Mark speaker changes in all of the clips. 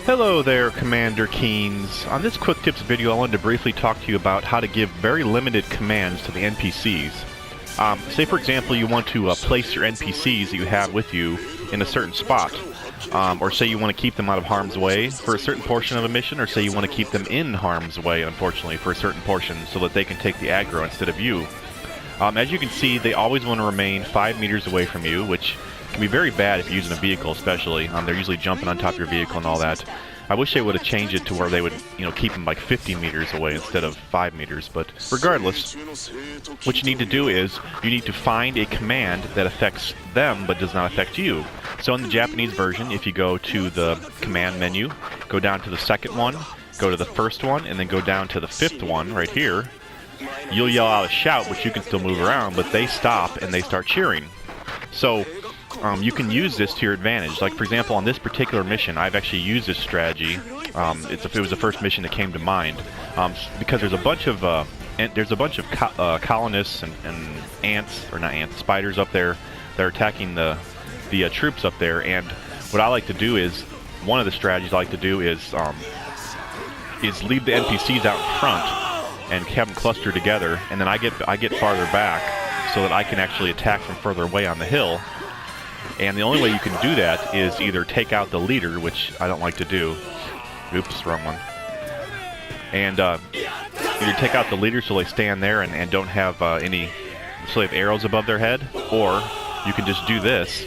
Speaker 1: Hello there, Commander Keens. On this quick tips video, I wanted to briefly talk to you about how to give very limited commands to the NPCs. Say for example you want to place your NPCs that you have with you in a certain spot. Or say you want to keep them out of harm's way for a certain portion of a mission, or say you want to keep them in harm's way, unfortunately, for a certain portion so that they can take the aggro instead of you. As you can see, they always want to remain 5 meters away from you, which can be very bad if you're using a vehicle, especially. They're usually jumping on top of your vehicle and all that. I wish they would have changed it to where they would, keep them like 50 meters away instead of 5 meters. But regardless, what you need to do is you need to find a command that affects them but does not affect you. So in the Japanese version, if you go to the command menu, go down to the second one, go to the first one, and then go down to the fifth one right here, you'll yell out a shout, which you can still move around, but they stop and they start cheering. So you can use this to your advantage. Like for example, on this particular mission, I've actually used this strategy. It was the first mission that came to mind because there's a bunch of colonists and ants, or not ants, spiders up there that are attacking the troops up there. And what I like to do is, one of the strategies I like to do is leave the NPCs out in front and have them cluster together, and then I get farther back so that I can actually attack from further away on the hill. And the only way you can do that is either take out the leader, which I don't like to do. Oops, wrong one. And either take out the leader so they stand there and don't have so they have arrows above their head, or you can just do this,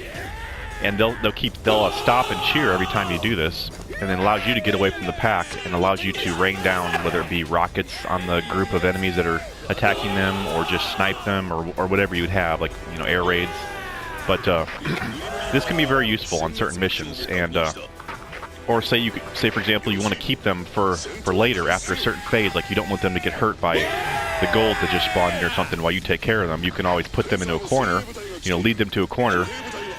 Speaker 1: and they'll stop and cheer every time you do this, and then allows you to get away from the pack and allows you to rain down, whether it be rockets on the group of enemies that are attacking them, or just snipe them, or whatever you would have, like air raids. But this can be very useful on certain missions, and or say for example you want to keep them for later after a certain phase, like you don't want them to get hurt by the gold that just spawned in or something while you take care of them. You can always put them into a corner, lead them to a corner,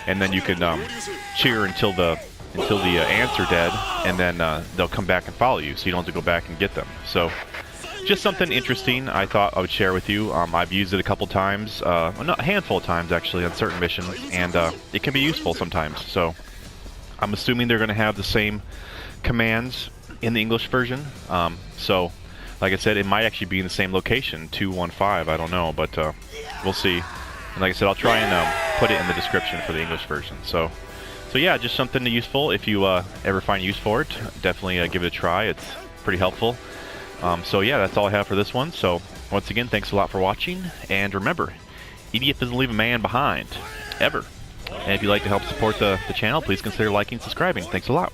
Speaker 1: and then you can cheer until the ants are dead, and then they'll come back and follow you, so you don't have to go back and get them. So just something interesting I thought I would share with you. I've used it a couple times, a handful of times actually, on certain missions, and it can be useful sometimes. So I'm assuming they're going to have the same commands in the English version. So like I said, it might actually be in the same location, 215, I don't know, but we'll see. And like I said, I'll try and put it in the description for the English version. So yeah, just something useful. If you ever find use for it, definitely give it a try. It's pretty helpful. So yeah, that's all I have for this one. So once again, thanks a lot for watching, and remember, EDF doesn't leave a man behind, ever. And if you'd like to help support the channel, please consider liking and subscribing. Thanks a lot.